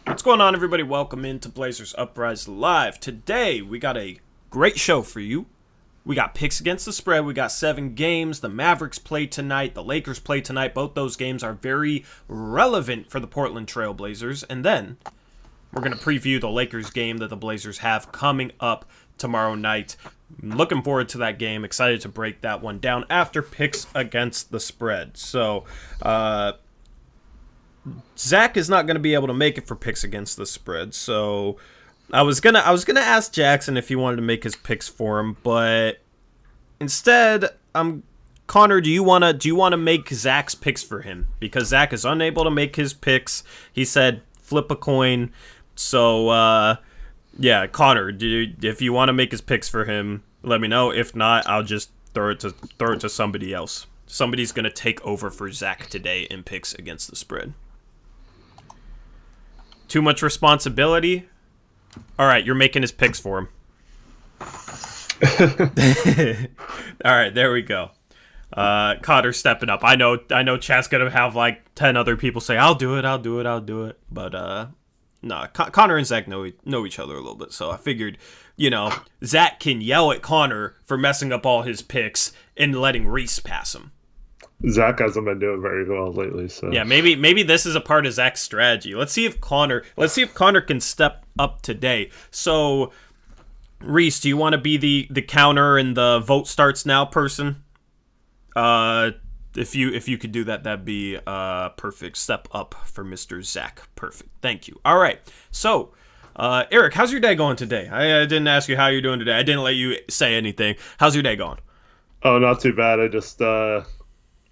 What's going on, everybody? Welcome into Blazers Uprise Live. Today, we got a great show for you. We got picks against the spread. We got 7 games. The Mavericks play tonight. The Lakers play tonight. Both those games are very relevant for the Portland Trail Blazers. And then, we're going to preview the Lakers game that the Blazers have coming up tomorrow night. Looking forward to that game. Excited to break that one down after picks against the spread. So, Zach is not going to be able to make it for picks against the spread, so I was gonna ask Jackson if he wanted to make his picks for him, but instead, Connor, do you wanna make Zach's picks for him, because Zach is unable to make his picks? He said flip a coin, so yeah, Connor, if you want to make his picks for him, let me know. If not, I'll just throw it to somebody else. Somebody's gonna take over for Zach today in picks against the spread. Too much responsibility? All right, you're making his picks for him. All right, there we go. Connor's stepping up. I know chat's going to have like 10 other people say, I'll do it. But, no, Connor and Zach know each other a little bit, so I figured, Zach can yell at Connor for messing up all his picks and letting Reese pass him. Zach hasn't been doing very well lately, so yeah, maybe this is a part of Zach's strategy. Let's see if Connor can step up today. So, Reese, do you want to be the counter and the vote starts now person? If you could do that, that'd be a perfect step up for Mr. Zach. Perfect. Thank you. All right. So, Eric, how's your day going today? I didn't ask you how you're doing today. I didn't let you say anything. How's your day going? Oh, not too bad. I just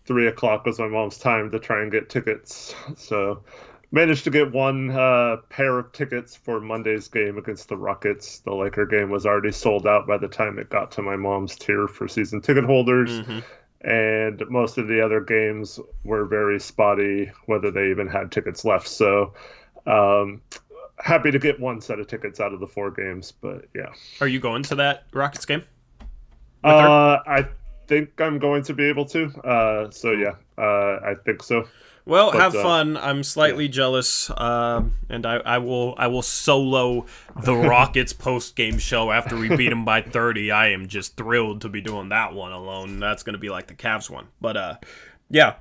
3 o'clock was my mom's time to try and get tickets. So managed to get one pair of tickets for Monday's game against the Rockets. The Laker game was already sold out by the time it got to my mom's tier for season ticket holders. Mm-hmm. And most of the other games were very spotty, whether they even had tickets left. So happy to get one set of tickets out of the 4 games. But yeah. Are you going to that Rockets game? I think I'm going to be able to. So yeah, I think so. Well, have fun. I'm slightly jealous, and I will solo the Rockets post game show after we beat them by 30. I am just thrilled to be doing that one alone. That's going to be like the Cavs one. But yeah,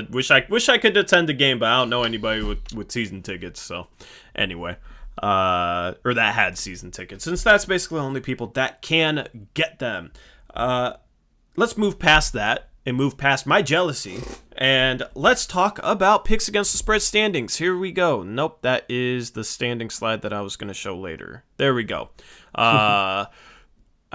wish I could attend the game, but I don't know anybody with season tickets. So anyway, or that had season tickets, since that's basically the only people that can get them. Let's move past that and move past my jealousy, and let's talk about picks against the spread standings. Here we go. Nope, that is the standing slide that I was going to show later. There we go.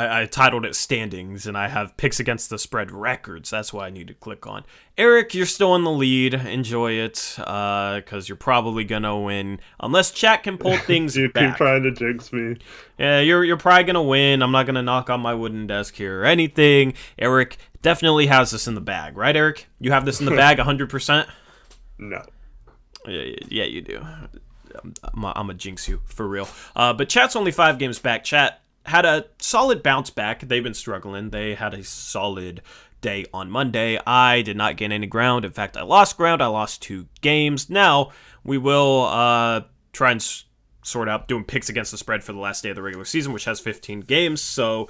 I titled it standings, and I have picks against the spread records. That's what I need to click on. Eric, you're still in the lead. Enjoy it, because you're probably going to win, unless chat can pull things you back. Keep trying to jinx me. Yeah, you're probably going to win. I'm not going to knock on my wooden desk here or anything. Eric definitely has this in the bag. Right, Eric? You have this in the bag 100%? No. Yeah, you do. I'm going to jinx you, for real. But chat's only 5 games back. Chat had a solid bounce back. They've been struggling. They had a solid day on Monday. I did not gain any ground. In fact, I lost ground. I lost 2 games. Now, we will try and sort out doing picks against the spread for the last day of the regular season, which has 15 games. So,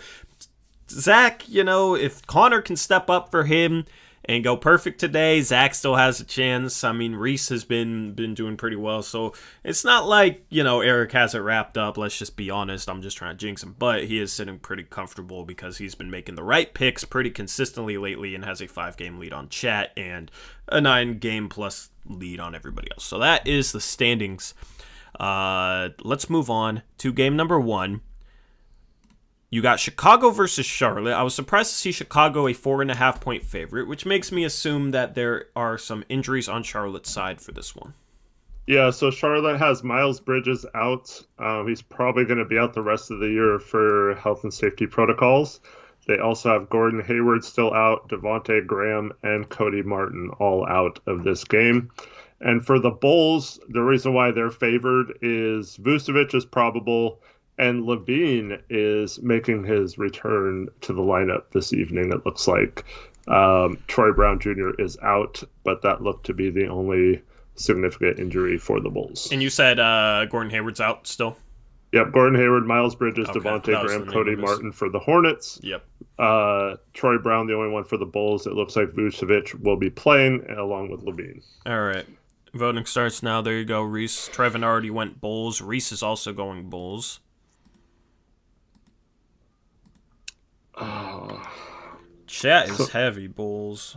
Zach, if Connor can step up for him and go perfect today, Zach still has a chance. I mean, Reese has been doing pretty well, so it's not like, Eric has it wrapped up. Let's just be honest. I'm just trying to jinx him, but he is sitting pretty comfortable because he's been making the right picks pretty consistently lately and has a 5-game lead on chat and a 9-game plus lead on everybody else. So that is the standings. Let's move on to game number 1. You got Chicago versus Charlotte. I was surprised to see Chicago a 4.5-point favorite, which makes me assume that there are some injuries on Charlotte's side for this one. Yeah, so Charlotte has Miles Bridges out. He's probably going to be out the rest of the year for health and safety protocols. They also have Gordon Hayward still out, Devontae Graham, and Cody Martin all out of this game. And for the Bulls, the reason why they're favored is Vucevic is probable, and Levine is making his return to the lineup this evening, it looks like. Troy Brown Jr. is out, but that looked to be the only significant injury for the Bulls. And you said Gordon Hayward's out still? Yep, Gordon Hayward, Miles Bridges, Okay, Devontae that was the Graham, name Cody of his- Martin for the Hornets. Yep. Troy Brown, the only one for the Bulls. It looks like Vucevic will be playing along with Levine. All right. Voting starts now. There you go, Reese. Trevin already went Bulls. Reese is also going Bulls. Chat is heavy, Bulls.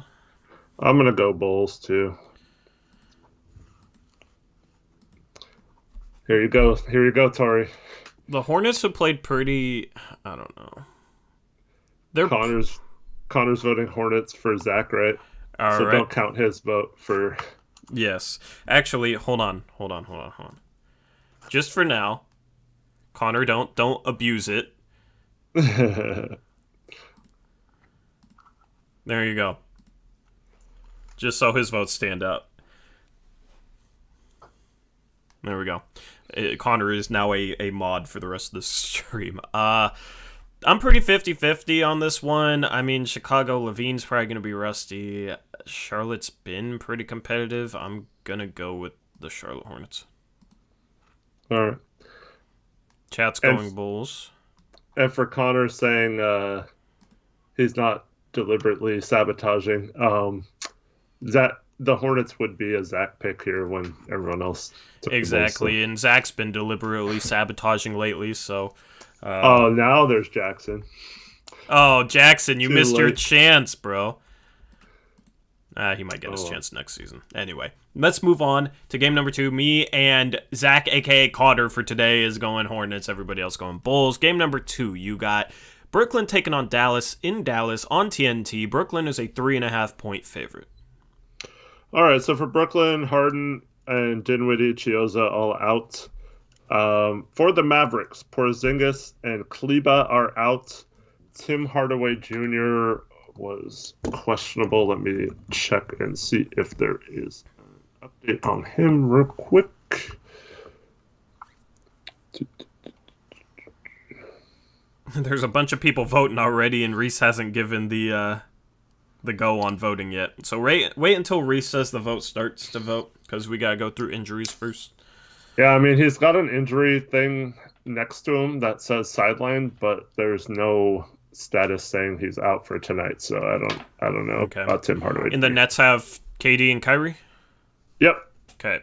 I'm going to go Bulls, too. Here you go. Here you go, Tori. The Hornets have played pretty... I don't know. They're Connor's voting Hornets for Zach, right? All so right. don't count his vote for... Yes. Actually, hold on. Just for now, Connor, don't abuse it. There you go. Just so his votes stand out. There we go. Connor is now a mod for the rest of the stream. I'm pretty 50-50 on this one. I mean, Chicago, Levine's probably going to be rusty. Charlotte's been pretty competitive. I'm going to go with the Charlotte Hornets. All right. Chat's going Bulls. And for Connor saying he's not deliberately sabotaging, the Hornets would be a Zach pick here when everyone else took Exactly, the Bulls, so. And Zach's been deliberately sabotaging lately, so... now there's Jackson. Oh, Jackson, you Too missed your late. chance, bro. He might get his chance next season. Anyway, let's move on to game number 2. Me and Zach, a.k.a. Cotter, for today is going Hornets. Everybody else going Bulls. Game number 2, you got Brooklyn taking on Dallas in Dallas on TNT. Brooklyn is a 3.5-point favorite. All right, so for Brooklyn, Harden and Dinwiddie, Chioza all out. For the Mavericks, Porzingis and Kleba are out. Tim Hardaway Jr. was questionable. Let me check and see if there is an update on him real quick. There's a bunch of people voting already, and Reese hasn't given the go on voting yet. So wait until Reese says the vote starts to vote, because we gotta go through injuries first. Yeah, I mean, he's got an injury thing next to him that says sidelined, but there's no status saying he's out for tonight, so I don't know about Tim Hardaway. And the Nets have KD and Kyrie? Yep. Okay.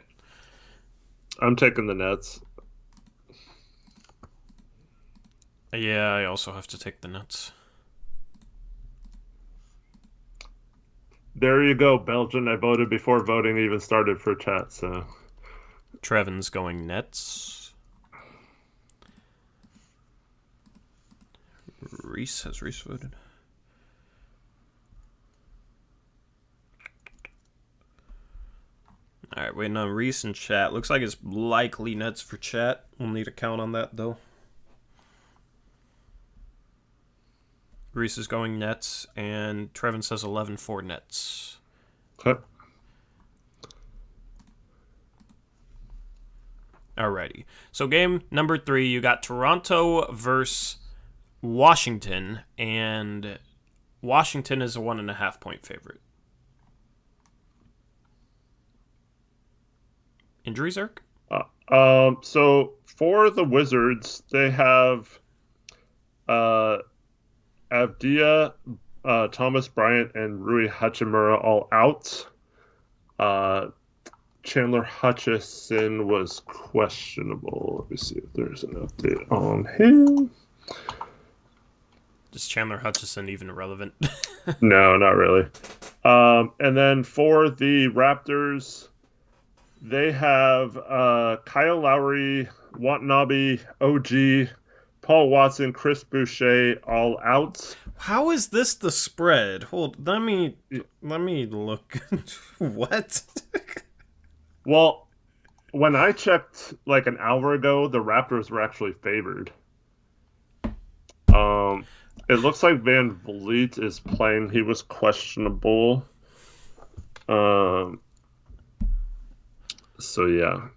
I'm taking the Nets. Yeah, I also have to take the Nets. There you go, Belgian. I voted before voting even started for chat, so... Trevin's going Nets. Reese has Reese voted. Alright, waiting on Reese in chat. Looks like it's likely Nets for chat. We'll need a count on that, though. Reese is going Nets, and Trevin says 11 for Nets. Okay. Alrighty. So game number 3, you got Toronto versus Washington, and Washington is a 1.5-point favorite. Injuries, Eric? So for the Wizards, they have Avdia, Thomas Bryant, and Rui Hachimura all out. Chandler Hutchison was questionable. Let me see if there's an update on him. Is Chandler Hutchison even relevant? No, not really. And then for the Raptors, they have Kyle Lowry, Watanabe, OG, Paul Watson, Chris Boucher all out. How is this the spread? Hold, let me look. What? Well, when I checked like an hour ago, the Raptors were actually favored. It looks like Van Vliet is playing. He was questionable. So yeah.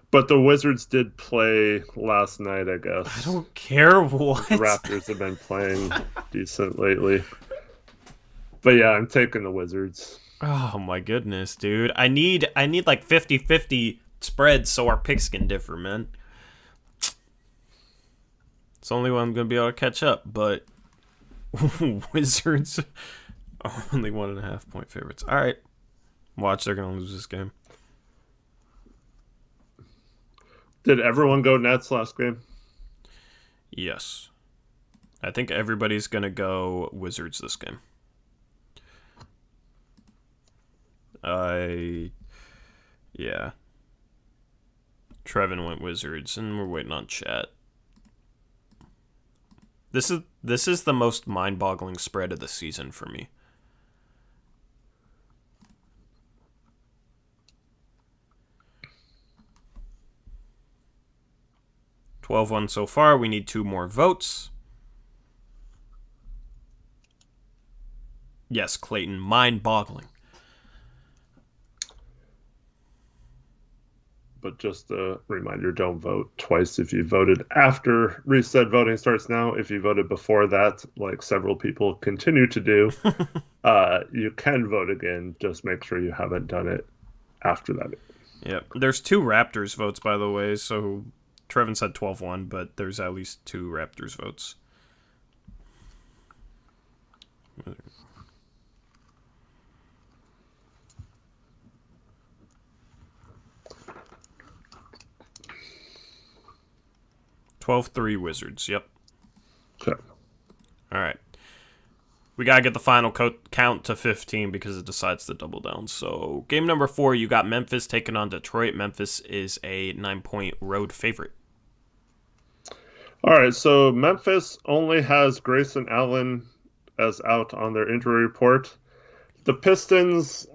But the Wizards did play last night, I guess. I don't care what. The Raptors have been playing decent lately. But yeah, I'm taking the Wizards. Oh my goodness, dude. I need like 50-50 spreads so our picks can differ, man. It's the only one I'm gonna be able to catch up, but Wizards are only 1.5 point favorites. Alright. Watch, they're gonna lose this game. Did everyone go Nets last game? Yes. I think everybody's gonna go Wizards this game. Yeah. Trevin went Wizards, and we're waiting on chat. This is the most mind-boggling spread of the season for me. $12-1 so far. We need 2 more votes. Yes, Clayton, mind-boggling. But just a reminder, don't vote twice if you voted after reset voting starts now. If you voted before that, like several people continue to do, you can vote again. Just make sure you haven't done it after that. Yep. There's 2 Raptors votes, by the way, so Trevin said 12-1, but there's at least 2 Raptors votes. 12-3 Wizards. Yep. Okay. All right. We got to get the final count to 15 because it decides the double down. So, game number 4, you got Memphis taking on Detroit. Memphis is a 9-point road favorite. All right. So, Memphis only has Grayson Allen as out on their injury report. The Pistons,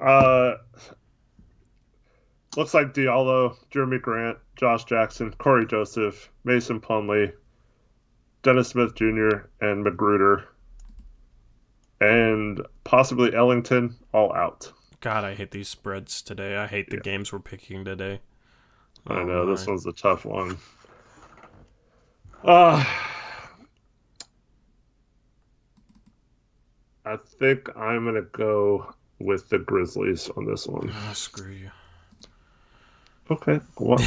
looks like Diallo, Jeremy Grant, Josh Jackson, Corey Joseph, Mason Plumlee, Dennis Smith Jr., and Magruder, and possibly Ellington, all out. God, I hate these spreads today. I hate the games we're picking today. I know, this one's a tough one. I think I'm going to go with the Grizzlies on this one. Oh, screw you. Okay. Well,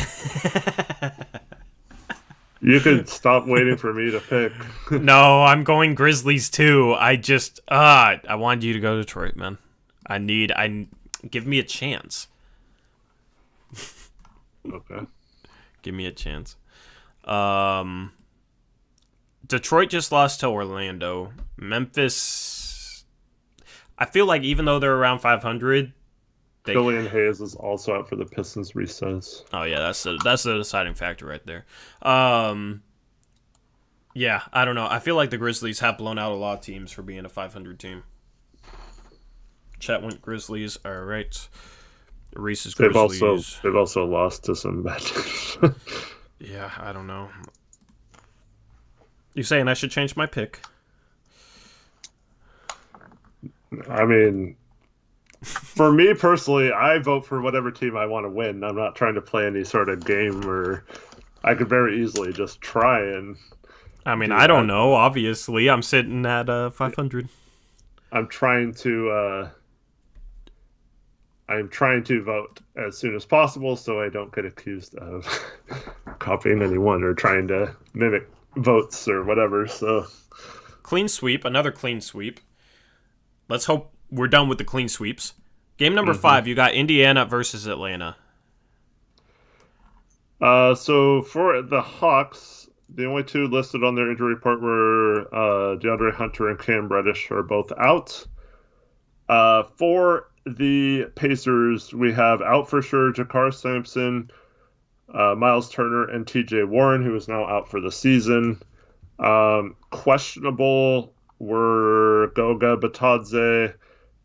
you could stop waiting for me to pick. No, I'm going Grizzlies too. I wanted you to go Detroit, man. Give me a chance. Okay. Give me a chance. Detroit just lost to Orlando. Memphis, I feel like even though they're around 500, Killian Hayes is also out for the Pistons recess. Oh yeah, that's the deciding factor right there. Yeah, I don't know. I feel like the Grizzlies have blown out a lot of teams for being a 500 team. Chet went Grizzlies. All right. Reese's Grizzlies. They've also lost to some bad teams. Yeah, I don't know. You saying I should change my pick? I mean, for me personally, I vote for whatever team I want to win. I'm not trying to play any sort of game where I could very easily just try and. I mean, I don't know. Obviously, I'm sitting at 500. I'm trying to vote as soon as possible so I don't get accused of copying anyone or trying to mimic votes or whatever. So clean sweep, another clean sweep. Let's hope we're done with the clean sweeps. Game number 5, you got Indiana versus Atlanta. So for the Hawks, the only 2 listed on their injury report were DeAndre Hunter and Cam Reddish are both out. For the Pacers, we have out for sure Jakar Sampson, Miles Turner, and TJ Warren, who is now out for the season. Questionable were Goga Batadze,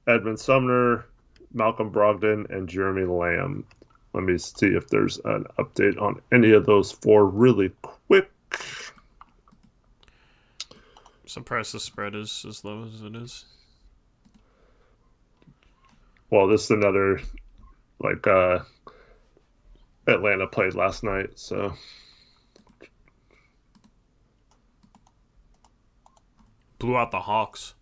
Edmund Sumner, Malcolm Brogdon, and Jeremy Lamb. Let me see if there's an update on any of those 4 really quick. Surprised the spread is as low as it is. Well, this is another, Atlanta played last night, so. Blew out the Hawks.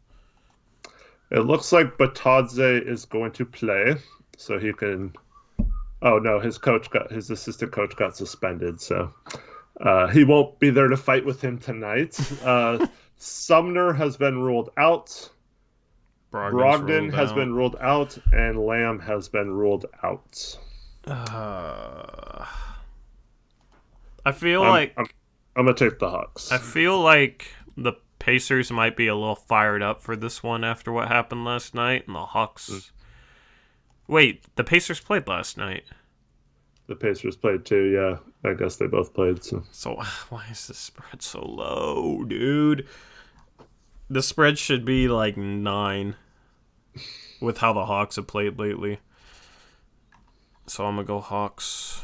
It looks like Batadze is going to play, so he can. Oh no, his assistant coach got suspended, so he won't be there to fight with him tonight. Sumner has been ruled out. Brogdon has been ruled out, and Lamb has been ruled out. I feel like I'm gonna take the Hawks. I feel like the Pacers might be a little fired up for this one after what happened last night, and the Hawks. Wait, the Pacers played last night. The Pacers played too, yeah. I guess they both played. So why is the spread so low, dude? The spread should be like 9 with how the Hawks have played lately. So I'm going to go Hawks.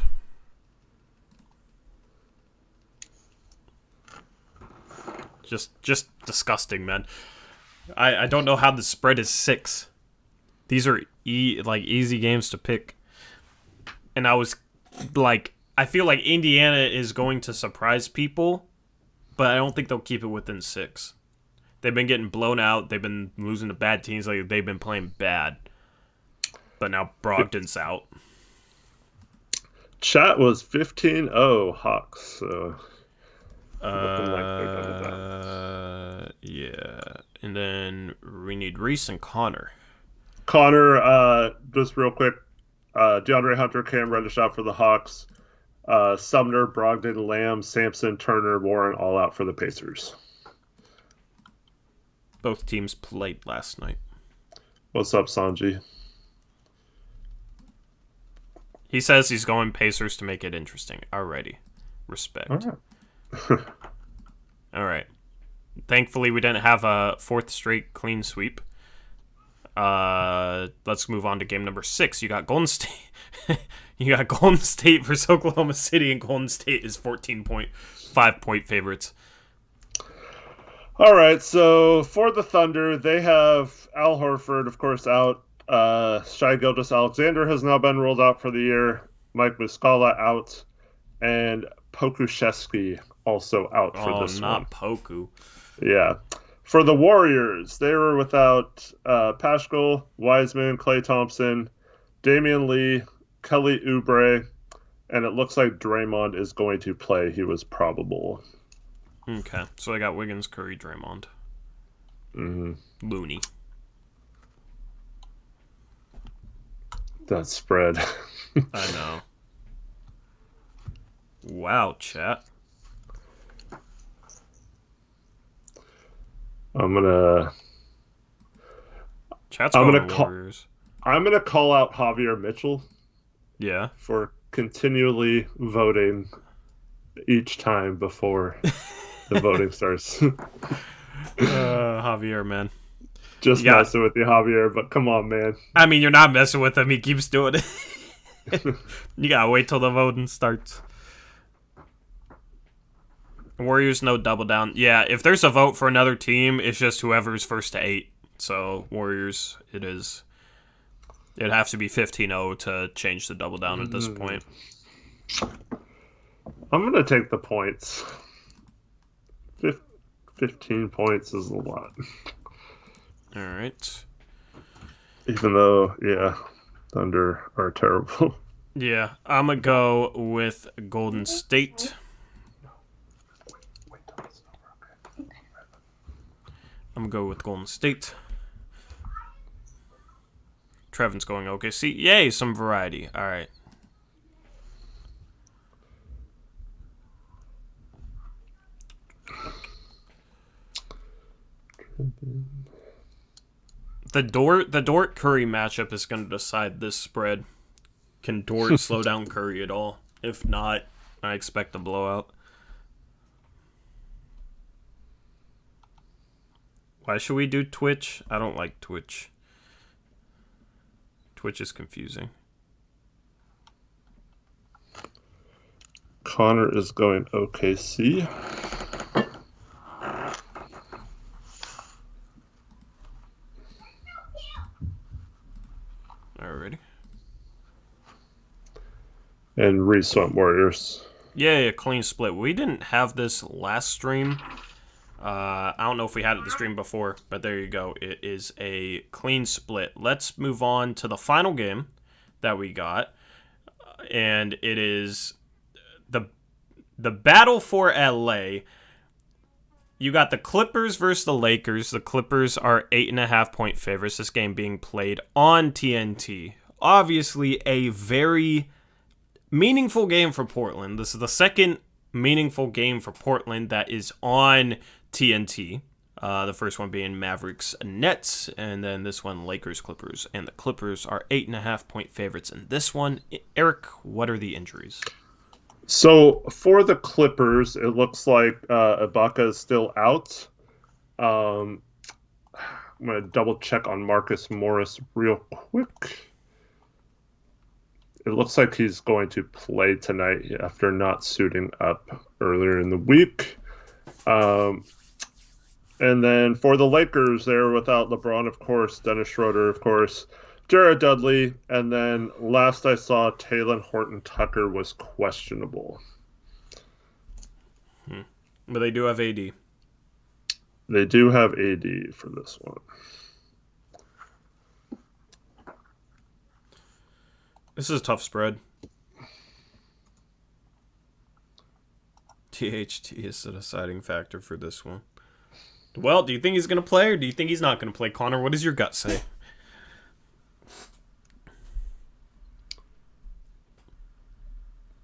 Just disgusting, man. I don't know how the spread is 6. These are easy games to pick. And I was like, I feel like Indiana is going to surprise people, but I don't think they'll keep it within 6. They've been getting blown out. They've been losing to bad teams. Like they've been playing bad. But now Brogdon's out. Chat was 15-0 Hawks, so looking like they're going down. Yeah. And then we need Reese and Connor. Connor, just real quick, DeAndre Hunter, Cam Reddish out for the Hawks. Sumner, Brogdon, Lamb, Sampson, Turner, Warren all out for the Pacers. Both teams played last night. What's up, Sanji? He says he's going Pacers to make it interesting. Alrighty. Respect. All right. Thankfully, we didn't have a 4th straight clean sweep. Let's move on to game number 6. You got Golden State. You got Golden State versus Oklahoma City, and Golden State is 14.5-point favorites. All right, so for the Thunder, they have Al Horford, of course, out. Shai Gilgeous-Alexander has now been ruled out for the year. Mike Muscala out, and Pokusevski also out for this one. Oh, not Poku. Yeah. For the Warriors, they were without Paschal, Wiseman, Klay Thompson, Damian Lee, Kelly Oubre, and it looks like Draymond is going to play. He was probable. Okay, so they got Wiggins, Curry, Draymond. Looney. That spread. I know. Wow, chat. Chat's going Warriors. I'm gonna call out Javier Mitchell. Yeah. For continually voting each time before the voting starts. Javier, man. Just messing with you, Javier, but come on, man. I mean, you're not messing with him. He keeps doing it. You gotta wait till the voting starts. Warriors, no double down. Yeah, if there's a vote for another team, it's just whoever's first to 8. So, Warriors, it is. It'd have to be 15-0 to change the double down at this point. I'm going to take the points. 15 points is a lot. All right. Even though, yeah, Thunder are terrible. Yeah, I'm going to go with Golden State. I'm going to go with Golden State. Trevin's going OKC. Yay, some variety. All right. The Dort Curry matchup is going to decide this spread. Can Dort slow down Curry at all? If not, I expect a blowout. Why should we do Twitch? I don't like Twitch. Twitch is confusing. Connor is going OKC. Alrighty. And Reese went Warriors. Yeah, clean split. We didn't have this last stream, I don't know if we had it the stream before, but there you go. It is a clean split. Let's move on to the final game that we got, and it is the battle for LA. You got the Clippers versus the Lakers. The Clippers are 8.5-point favorites. This game being played on TNT. Obviously, a very meaningful game for Portland. This is the second meaningful game for Portland that is on TNT. The first one being Mavericks and Nets, and then this one Lakers Clippers. And the Clippers are 8.5-point favorites in this one. Eric, what are the injuries? So for the Clippers, it looks like Ibaka is still out. I'm going to double check on Marcus Morris real quick. It looks like he's going to play tonight after not suiting up earlier in the week. And then for the Lakers, they're without LeBron, of course, Dennis Schroeder, of course, Jared Dudley, and then last I saw, Talen Horton-Tucker was questionable. But they do have AD. They do have AD for this one. This is a tough spread. THT is the deciding factor for this one. Well, do you think he's going to play or do you think he's not going to play? Connor, what does your gut say?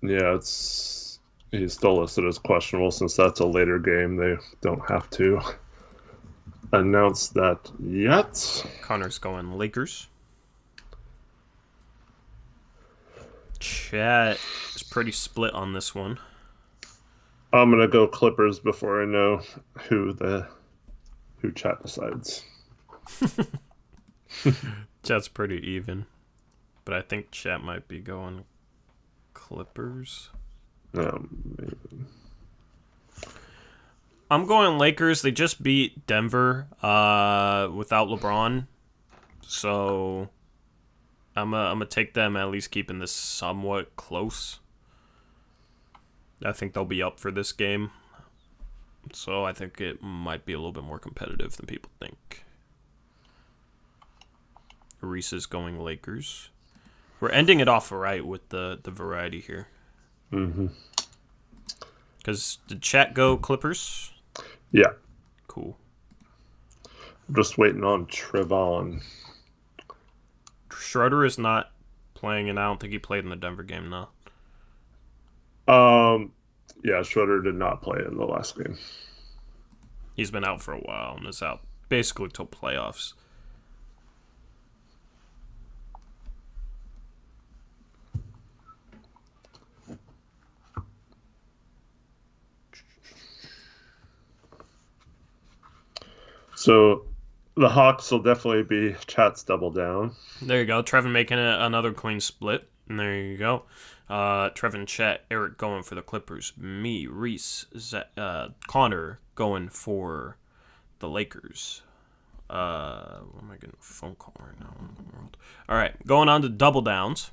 Yeah, he's still listed as questionable since that's a later game. They don't have to announce that yet. Connor's going Lakers. Chat is pretty split on this one. I'm gonna go Clippers before I know who chat decides. Chat's pretty even, but I think chat might be going Clippers. Maybe. I'm going Lakers. They just beat Denver without LeBron, so I'm gonna take them at least keeping this somewhat close. I think they'll be up for this game, so I think it might be a little bit more competitive than people think. Reese is going Lakers. We're ending it off right with the variety here. Mm-hmm. Because did chat go Clippers? Yeah. Cool. I'm just waiting on Trevon. Schroeder is not playing, and I don't think he played in the Denver game, no. Yeah, Schroeder did not play in the last game. He's been out for a while and is out basically till playoffs. So the Hawks will definitely be chat's double down. There you go. Trevin making another clean split. And there you go. Trevin, Chet, Eric going for the Clippers. Me, Reese, Connor going for the Lakers. Where am I getting a phone call right now in the world? All right, going on to double downs.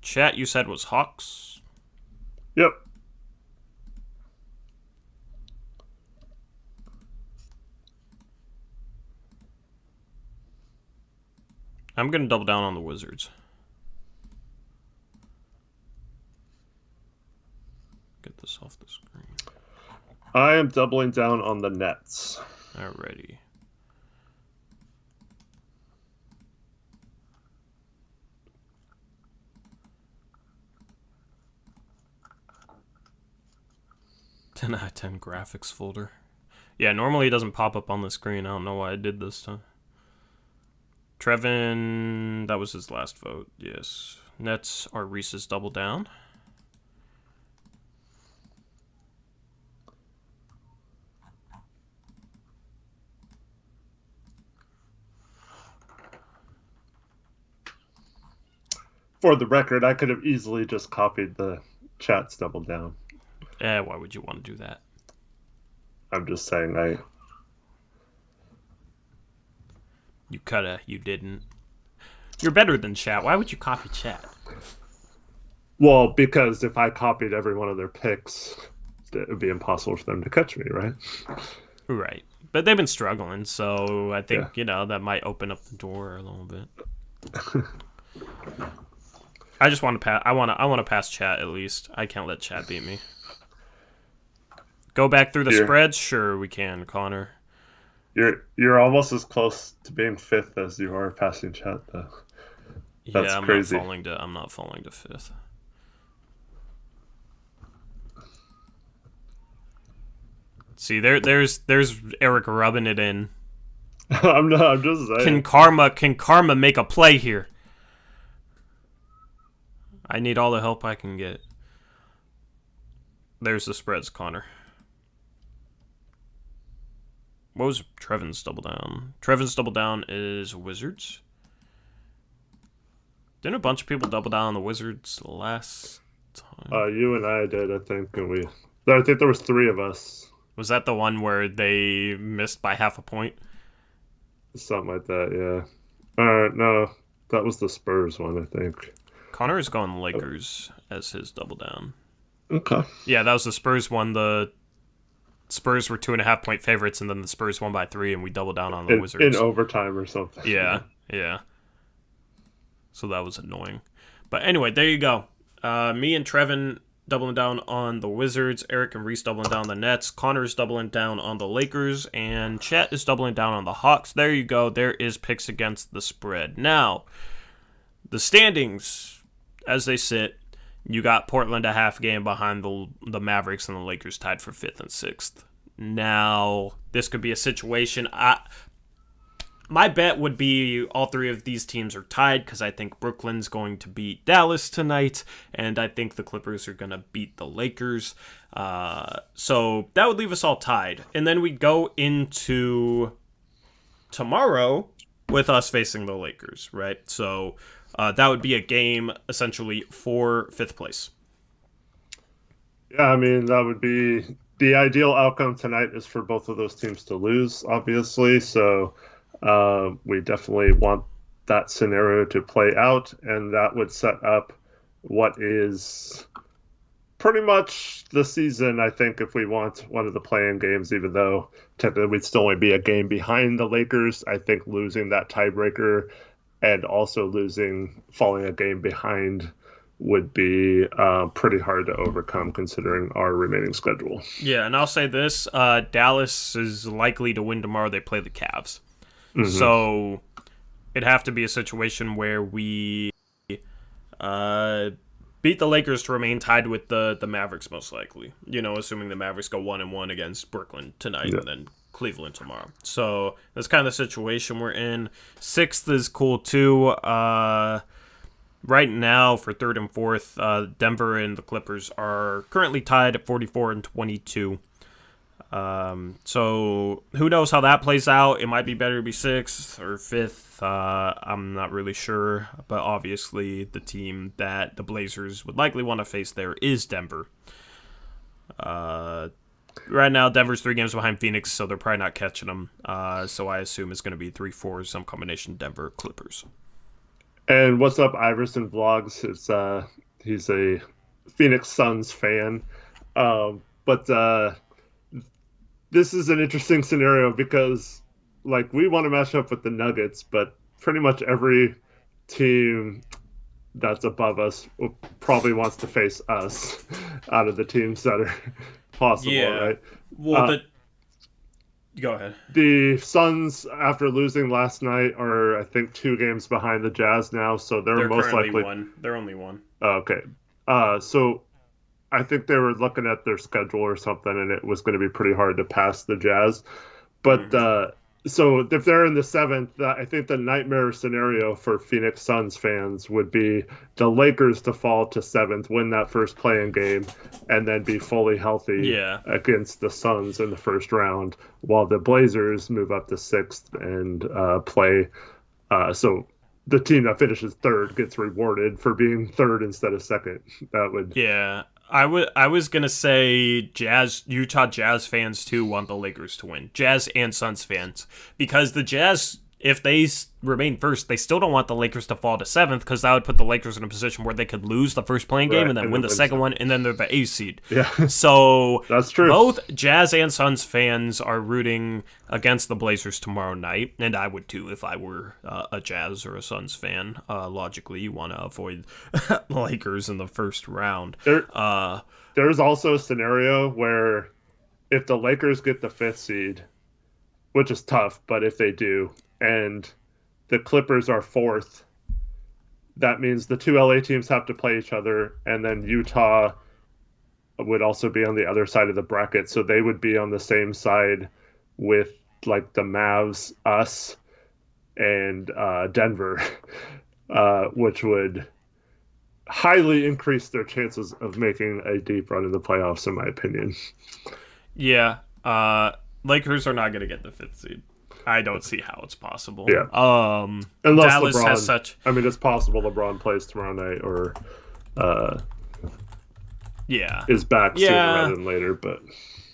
Chat, you said was Hawks. Yep. I'm going to double down on the Wizards. Get this off the screen. I am doubling down on the Nets. Alrighty. Ten out of 10 graphics folder. Yeah, normally it doesn't pop up on the screen. I don't know why I did this time. Trevin, that was his last vote. Yes. Nets are Reese's double down. For the record, I could have easily just copied the chat's double down. Why would you want to do that? I'm just saying You coulda, you didn't. You're better than chat. Why would you copy chat? Well, because if I copied every one of their picks, it would be impossible for them to catch me, right? Right. But they've been struggling, so I think, Yeah. that might open up the door a little bit. I just want to pass. I want to pass chat at least. I can't let chat beat me. Go back through the You're spreads? Sure, we can, Connor. you're almost as close to being fifth as you are passing chat, though. That's Yeah, crazy. I'm not falling to fifth. See, there's Eric rubbing it in. I'm not. I'm just saying. Can karma make a play here? I need all the help I can get. There's the spreads, Connor. What was Trevin's double down? Trevin's double down is Wizards. Didn't a bunch of people double down on the Wizards last time? You and I did, I think, and I think there was three of us, Was that the one where they missed by half a point? something like that. Yeah. No, that was the Spurs one, I think. Connor is going Lakers as his double down. Okay. Yeah, that was the Spurs one. The Spurs were 2.5-point favorites, and then the Spurs won by 3, and we doubled down on the Wizards. In overtime or something. Yeah. So that was annoying. But anyway, there you go. Me and Trevin doubling down on the Wizards. Eric and Reese doubling down on the Nets. Connor's doubling down on the Lakers. And Chet is doubling down on the Hawks. There you go. There is picks against the spread. Now, the standings, as they sit, you got Portland a half game behind the Mavericks, and the Lakers tied for 5th and 6th. Now, this could be a situation. My bet would be all three of these teams are tied because I think Brooklyn's going to beat Dallas tonight, and I think the Clippers are going to beat the Lakers. So that would leave us all tied. And then we go into tomorrow with us facing the Lakers, right? So that would be a game essentially for 5th place. Yeah, I mean, that would be the ideal outcome tonight is for both of those teams to lose, obviously. So we definitely want that scenario to play out, and that would set up what is pretty much the season, I think, if we want one of the play-in games, even though technically we'd still only be a game behind the Lakers. I think losing that tiebreaker and also falling a game behind would be pretty hard to overcome considering our remaining schedule. Yeah, and I'll say this, Dallas is likely to win tomorrow. They play the Cavs. Mm-hmm. So it'd have to be a situation where we beat the Lakers to remain tied with the Mavericks, most likely. Assuming the Mavericks go 1-1 against Brooklyn tonight, and then Cleveland tomorrow. So that's kind of the situation we're in. 6th is cool too. Right now, for 3rd and 4th, Denver and the Clippers are currently tied at 44 and 22. So who knows how that plays out? It might be better to be 6th or 5th. I'm not really sure, but obviously the team that the Blazers would likely want to face there is Denver. Right now, Denver's 3 games behind Phoenix, so they're probably not catching them. So I assume it's going to be 3-4, some combination Denver Clippers. And what's up, Iverson Vlogs? He's a Phoenix Suns fan, but this is an interesting scenario because, we want to match up with the Nuggets, but pretty much every team that's above us probably wants to face us out of the teams that are possible, right? Well, go ahead. The Suns, after losing last night, are, I think, 2 games behind the Jazz now, so they're most likely... They're only one. Okay. So I think they were looking at their schedule or something, and it was going to be pretty hard to pass the Jazz. But so if they're in the 7th, I think the nightmare scenario for Phoenix Suns fans would be the Lakers to fall to 7th, win that first play-in game, and then be fully healthy against the Suns in the first round, while the Blazers move up to 6th and play. So the team that finishes 3rd gets rewarded for being 3rd instead of 2nd. That would... Yeah. I was going to say Utah Jazz fans, too, want the Lakers to win. Jazz and Suns fans. Because the Jazz if they remain first, they still don't want the Lakers to fall to 7th because that would put the Lakers in a position where they could lose the first playing game and then win the second one, and then they're the 8th seed. Yeah, so that's true. Both Jazz and Suns fans are rooting against the Blazers tomorrow night, and I would too if I were a Jazz or a Suns fan. Logically, you want to avoid the Lakers in the first round. There's also a scenario where if the Lakers get the 5th seed, which is tough, but if they do, and the Clippers are 4th, that means the 2 LA teams have to play each other, and then Utah would also be on the other side of the bracket, so they would be on the same side with like the Mavs, us, and Denver, which would highly increase their chances of making a deep run in the playoffs, in my opinion. Yeah, Lakers are not going to get the 5th seed. I don't see how it's possible. Yeah. Unless Dallas LeBron has such. I mean, it's possible LeBron plays tomorrow night or is back sooner rather than later. But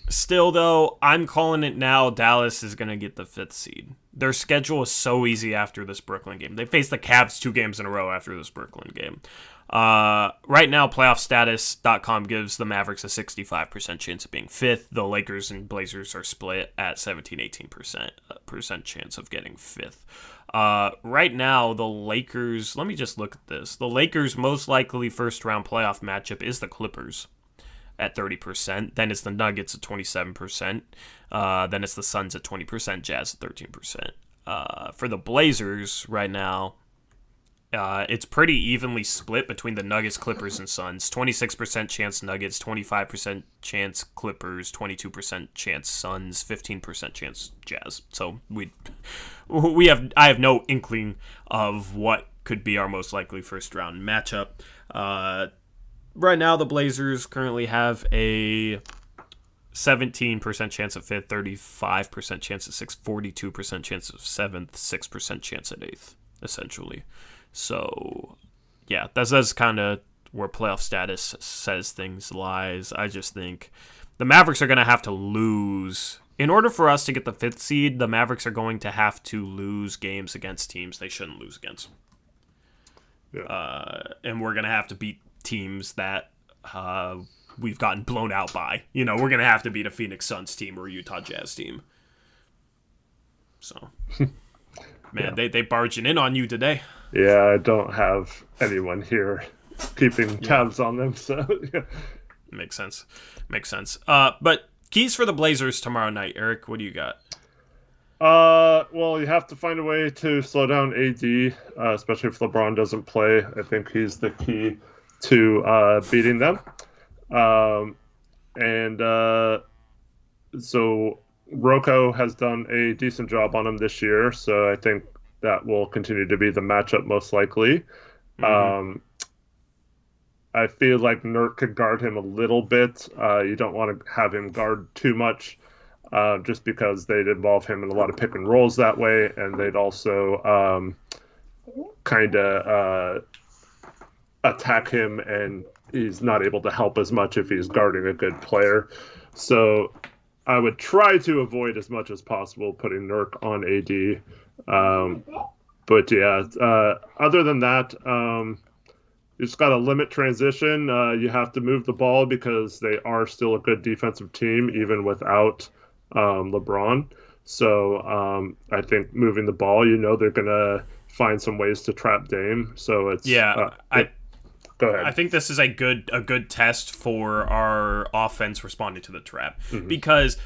still, though, I'm calling it now. Dallas is going to get the 5th seed. Their schedule is so easy after this Brooklyn game. They face the Cavs 2 games in a row after this Brooklyn game. Right now, playoffstatus.com gives the Mavericks a 65% chance of being 5th. The Lakers and Blazers are split at 17-18% chance of getting 5th. Right now, the Lakers, let me just look at this. The Lakers' most likely first-round playoff matchup is the Clippers at 30%. Then it's the Nuggets at 27%. Then it's the Suns at 20%. Jazz at 13%. For the Blazers right now, it's pretty evenly split between the Nuggets, Clippers, and Suns. 26% chance Nuggets, 25% chance Clippers, 22% chance Suns, 15% chance Jazz. So I have no inkling of what could be our most likely first round matchup. Right now, the Blazers currently have a 17% chance of 5th, 35% chance of 6th, 42% chance of 7th, 6% chance at 8th, essentially. So, yeah, that's kind of where playoff status says things lies. I just think the Mavericks are going to have to lose. In order for us to get the 5th seed, the Mavericks are going to have to lose games against teams they shouldn't lose against. Yeah. And we're going to have to beat teams that we've gotten blown out by. We're going to have to beat a Phoenix Suns team or a Utah Jazz team. So, man, they barging in on you today. Yeah, I don't have anyone here keeping tabs on them, so yeah. Makes sense. But keys for the Blazers tomorrow night, Eric. What do you got? Well, you have to find a way to slow down AD, especially if LeBron doesn't play. I think he's the key to beating them. So Rocco has done a decent job on him this year, so I think that will continue to be the matchup most likely. Mm-hmm. I feel like Nurk could guard him a little bit. You don't want to have him guard too much, just because they'd involve him in a lot of pick and rolls that way, and they'd also kind of attack him, and he's not able to help as much if he's guarding a good player. So I would try to avoid as much as possible putting Nurk on AD. But yeah, other than that, you just got to limit transition. You have to move the ball because they are still a good defensive team, even without LeBron. So I think moving the ball, they're going to find some ways to trap Dame. So it's go ahead. I think this is a good test for our offense responding to the trap, because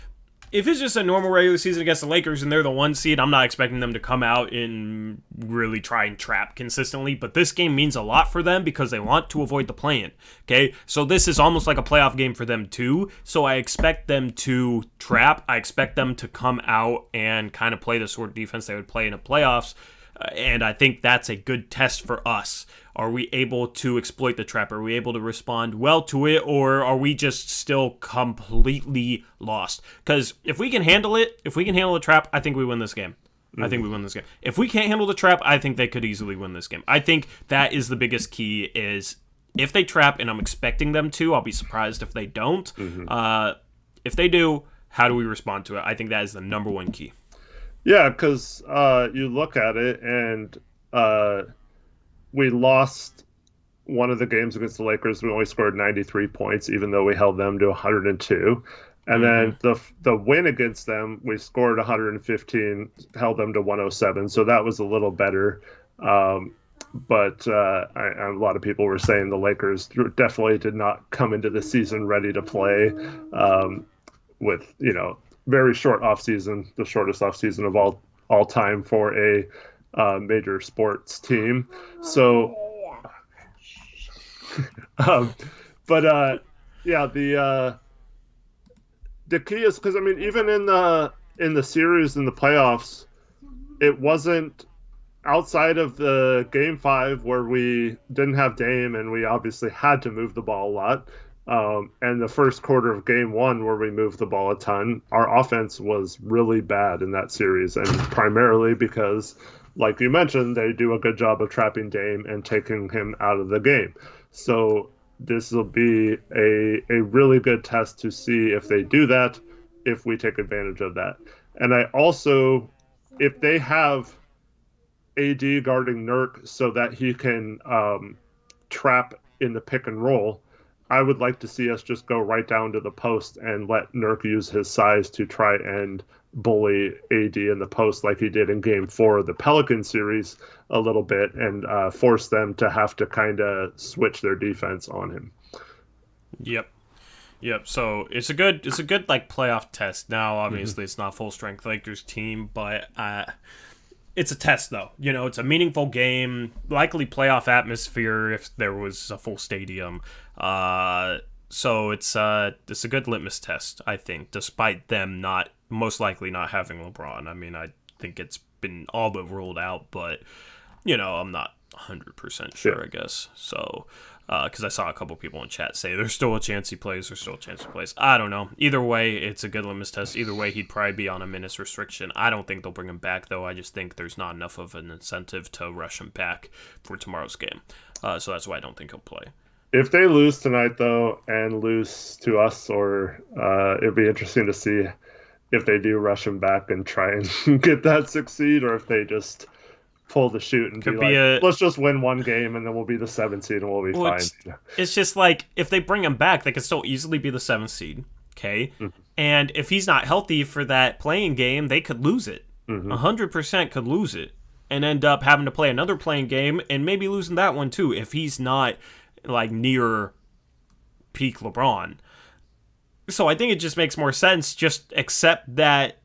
if it's just a normal regular season against the Lakers and they're the 1 seed, I'm not expecting them to come out and really try and trap consistently. But this game means a lot for them because they want to avoid the play-in. Okay, so this is almost like a playoff game for them too. So I expect them to trap. I expect them to come out and kind of play the sort of defense they would play in the playoffs. And I think that's a good test for us. Are we able to exploit the trap? Are we able to respond well to it? Or are we just still completely lost? Because if we can handle it, if we can handle the trap, I think we win this game. I think we win this game. If we can't handle the trap, I think they could easily win this game. I think that is the biggest key is if they trap, and I'm expecting them to, I'll be surprised if they don't. If they do, how do we respond to it? I think that is the number one key. Yeah, because you look at it and uh, we lost one of the games against the Lakers. We only scored 93 points, even though we held them to 102. And Mm-hmm. then the win against them, we scored 115, held them to 107. So that was a little better. Um, but a lot of people were saying the Lakers definitely did not come into the season ready to play. With very short off season, the shortest off season of all time for a major sports team. So, um, but yeah, the key is because I mean, even in the series in the playoffs, it wasn't outside of the game 5 where we didn't have Dame and we obviously had to move the ball a lot. And the first quarter of game 1 where we moved the ball a ton, our offense was really bad in that series, and primarily because, like you mentioned, they do a good job of trapping Dame and taking him out of the game. So this will be a really good test to see if they do that, if we take advantage of that. And I also, if they have AD guarding Nurk so that he can trap in the pick and roll, I would like to see us just go right down to the post and let Nurk use his size to try and bully AD in the post like he did in game 4 of the Pelican series a little bit, and force them to have to kind of switch their defense on him. Yep. Yep. So it's a good like playoff test. Now, Mm-hmm. obviously, it's not full strength Lakers team, but it's a test though. It's a meaningful game, likely playoff atmosphere if there was a full stadium. So it's a good litmus test, I think, despite them not most likely not having LeBron. I mean, I think it's been all but ruled out, but I'm not 100% Yeah. sure, I guess. So, because I saw a couple people in chat say there's still a chance he plays, there's still a chance he plays. I don't know. Either way, it's a good litmus test. Either way, he'd probably be on a minutes restriction. I don't think they'll bring him back, though. I just think there's not enough of an incentive to rush him back for tomorrow's game. So that's why I don't think he'll play. If they lose tonight, though, and lose to us, or it'd be interesting to see if they do rush him back and try and get that succeed, or if they just pull the shoot and be Could be like, a let's just win one game and then we'll be the 7th seed and we'll be well, fine. it's just like if they bring him back, they could still easily be the seventh seed. Okay, and if he's not healthy for that playing game, they could lose it. Mm-hmm. 100% could lose it and end up having to play another playing game and maybe losing that one too if he's not like near peak LeBron. So I think it just makes more sense just accept that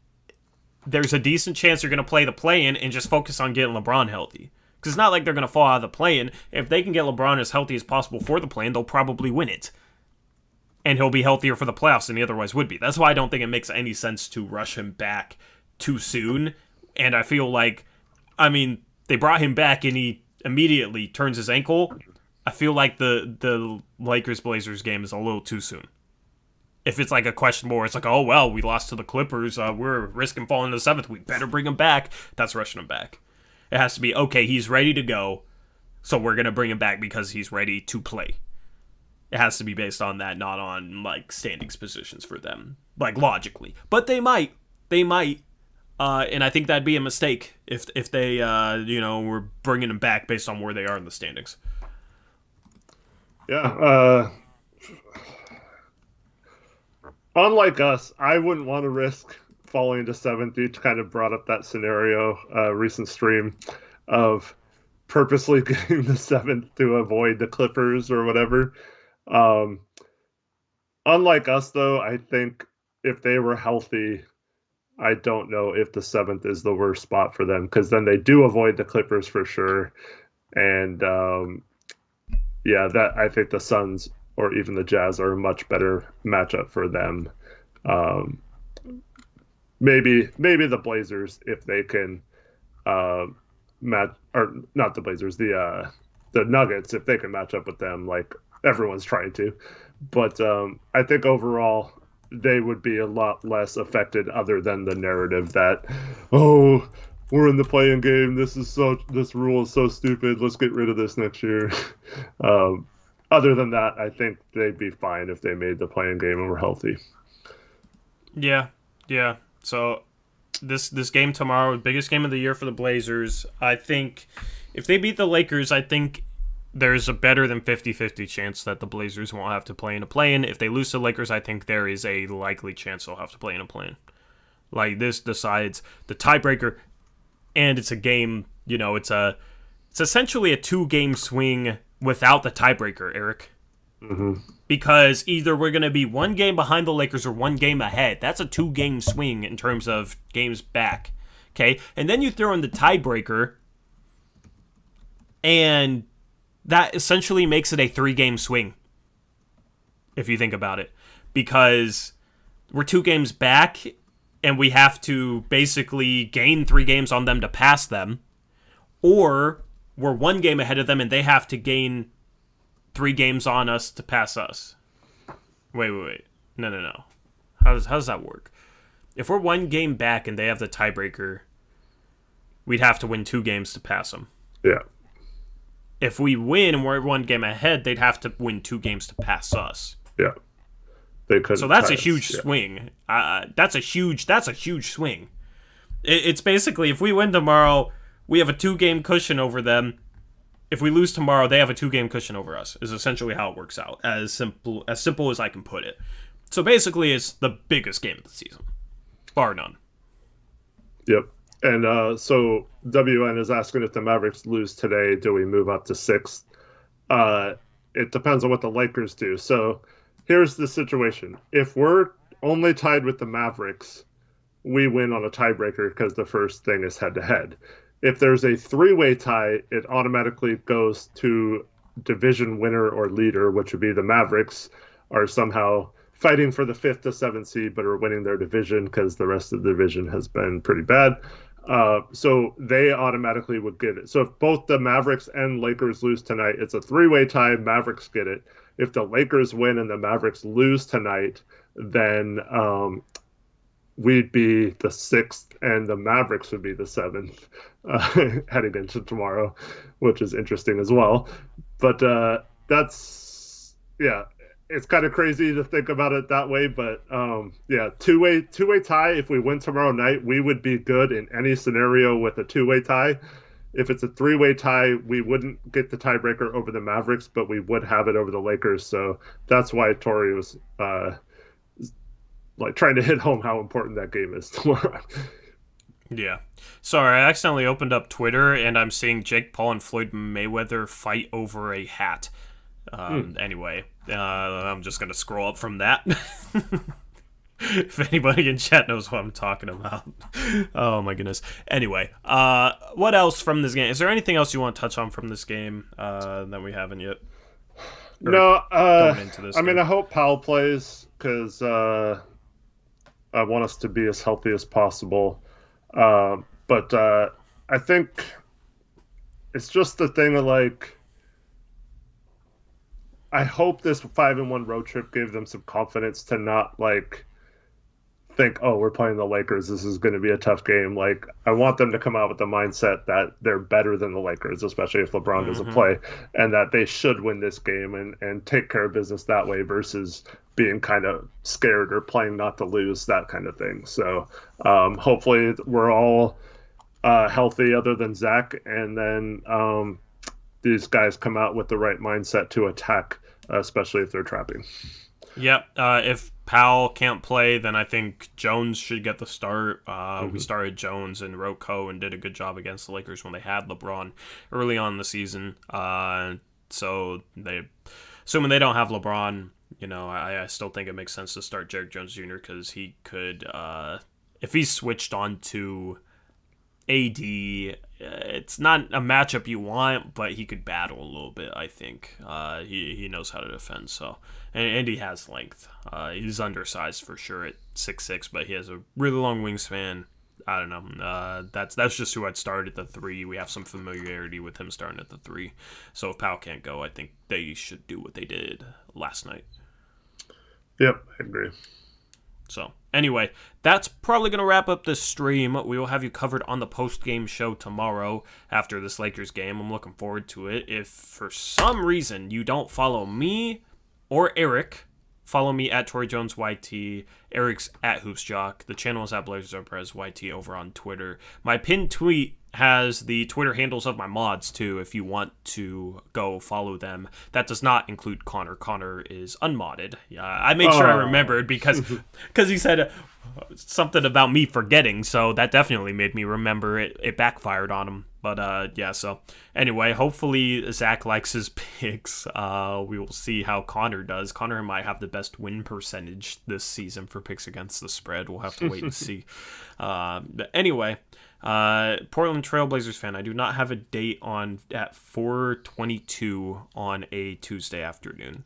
there's a decent chance you're going to play the play-in and just focus on getting LeBron healthy. Because it's not like they're going to fall out of the play-in. If they can get LeBron as healthy as possible for the play-in, they'll probably win it. And he'll be healthier for the playoffs than he otherwise would be. That's why I don't think it makes any sense to rush him back too soon. And I feel like, I mean, they brought him back and he immediately turns his ankle. I feel like the Lakers Blazers game is a little too soon. If it's like a question more, it's like, oh well, we lost to the Clippers, we're risking falling to the seventh, we better bring him back. That's rushing him back. It has to be okay. He's ready to go, so we're gonna bring him back because he's ready to play. It has to be based on that, not on like standings positions for them, like logically. But they might, and I think that'd be a mistake if they were bringing him back based on where they are in the standings. Yeah. Unlike us, I wouldn't want to risk falling to 7th. You kind of brought up that scenario, recent stream, of purposely getting the 7th to avoid the Clippers or whatever. Um, Unlike us, though, I think if they were healthy, I don't know if the 7th is the worst spot for them, because then they do avoid the Clippers for sure. And yeah, that I think the Suns or even the Jazz are a much better matchup for them. Um, maybe the Blazers if they can uh, match, or not the Blazers, the Nuggets if they can match up with them like everyone's trying to. But I think overall they would be a lot less affected, other than the narrative that, oh, we're in the playing game. This rule is so stupid. Let's get rid of this next year. um, Other than that, I think they'd be fine if they made the playing game and were healthy. Yeah, yeah. So this game tomorrow, biggest game of the year for the Blazers. I think if they beat the Lakers, I think there's a better than 50-50 chance that the Blazers won't have to play in a play-in. If they lose to the Lakers, I think there is a likely chance they'll have to play in a play-in. Like, this decides the tiebreaker, and it's a game, it's essentially a 2-game swing without the tiebreaker, Eric. Mm-hmm. Because either we're going to be 1 game behind the Lakers or 1 game ahead. That's a 2-game swing in terms of games back. Okay? And then you throw in the tiebreaker, and that essentially makes it a 3-game swing, if you think about it. Because we're 2 games back, and we have to basically gain 3 games on them to pass them. Or we're 1 game ahead of them, and they have to gain 3 games on us to pass us. Wait. No. How does that work? If we're 1 game back and they have the tiebreaker, we'd have to win 2 games to pass them. Yeah. If we win and we're 1 game ahead, they'd have to win 2 games to pass us. Yeah. They couldn't. So that's a huge swing. That's a huge swing. It's basically, if we win tomorrow, we have a 2-game cushion over them. If we lose tomorrow, they have a 2-game cushion over us, is essentially how it works out. As simple as I can put it. So basically, it's the biggest game of the season. Bar none. Yep. And so WN is asking, if the Mavericks lose today, do we move up to 6th? It depends on what the Lakers do. So here's the situation. If we're only tied with the Mavericks, we win on a tiebreaker because the first thing is head-to-head. If there's a 3-way tie, it automatically goes to division winner or leader, which would be the Mavericks are somehow fighting for the 5th to 7th seed, but are winning their division because the rest of the division has been pretty bad. So they automatically would get it. So if both the Mavericks and Lakers lose tonight, it's a 3-way tie. Mavericks get it. If the Lakers win and the Mavericks lose tonight, then we'd be the 6th and the Mavericks would be the 7th heading into tomorrow, which is interesting as well. But that's, it's kind of crazy to think about it that way. But two-way tie. If we win tomorrow night, we would be good in any scenario with a 2-way tie. If it's a 3-way tie, we wouldn't get the tiebreaker over the Mavericks, but we would have it over the Lakers. So that's why Tori was trying to hit home how important that game is tomorrow. Yeah. Sorry, I accidentally opened up Twitter, and I'm seeing Jake Paul and Floyd Mayweather fight over a hat. Anyway, I'm just going to scroll up from that. If anybody in chat knows what I'm talking about. Oh, my goodness. Anyway, what else from this game? Is there anything else you want to touch on from this game that we haven't yet? No, I mean, I hope Powell plays because I want us to be as healthy as possible. But I think it's just the thing of I hope this 5-1 road trip gave them some confidence to not think, oh, we're playing the Lakers, this is going to be a tough game. I want them to come out with the mindset that they're better than the Lakers, especially if LeBron doesn't play, and that they should win this game and take care of business that way versus being kind of scared or playing not to lose, that kind of thing. So hopefully we're all healthy other than Zach, and then these guys come out with the right mindset to attack, especially if they're trapping. Yep. If Powell can't play, then I think Jones should get the start. We started Jones and Rocco and did a good job against the Lakers when they had LeBron early on in the season. So assuming they don't have LeBron, I still think it makes sense to start Derrick Jones Jr. because he could, if he's switched on to AD, it's not a matchup you want, but he could battle a little bit, I think. He knows how to defend, so. And he has length. He's undersized for sure at 6'6", but he has a really long wingspan. I don't know. That's just who I'd start at the 3. We have some familiarity with him starting at the 3. So if Powell can't go, I think they should do what they did last night. Yep, I agree. So, anyway, that's probably going to wrap up this stream. We will have you covered on the post-game show tomorrow after this Lakers game. I'm looking forward to it. If for some reason you don't follow me or Eric Follow me at Tori Jones YT. Eric's at Hoopsjock. The channel is at Blazers Press YT over on Twitter. My pinned tweet has the Twitter handles of my mods too, if you want to go follow them. That does not include Connor. Connor is unmodded. I made sure I remembered because he said something about me forgetting, so that definitely made me remember it. It backfired on him. But yeah, so anyway, hopefully Zach likes his picks. We will see how Connor does. Connor might have the best win percentage this season for picks against the spread. We'll have to wait and see. But anyway, Portland Trailblazers fan, I do not have a date on at 4:22 on a Tuesday afternoon.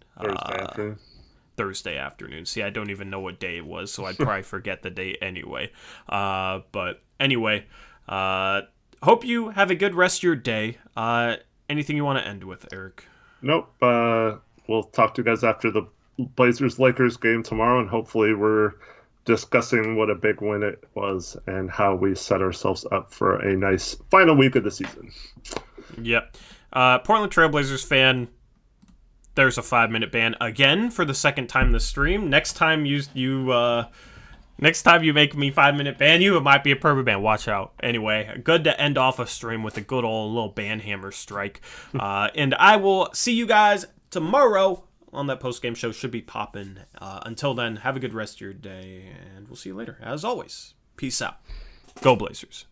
Thursday afternoon. See, I don't even know what day it was, so I'd probably forget the date anyway. But anyway, hope you have a good rest of your day. Anything you want to end with, Eric? Nope. We'll talk to you guys after the Blazers-Lakers game tomorrow, and hopefully we're discussing what a big win it was and how we set ourselves up for a nice final week of the season. Yep. Portland Trailblazers fan, there's a 5-minute ban again for the second time this stream. Next time you make me 5-minute ban you, it might be a permanent ban. Watch out. Anyway, good to end off a stream with a good old little ban hammer strike. And I will see you guys tomorrow on that post-game show. Should be popping. Until then, have a good rest of your day, and we'll see you later. As always, peace out. Go Blazers.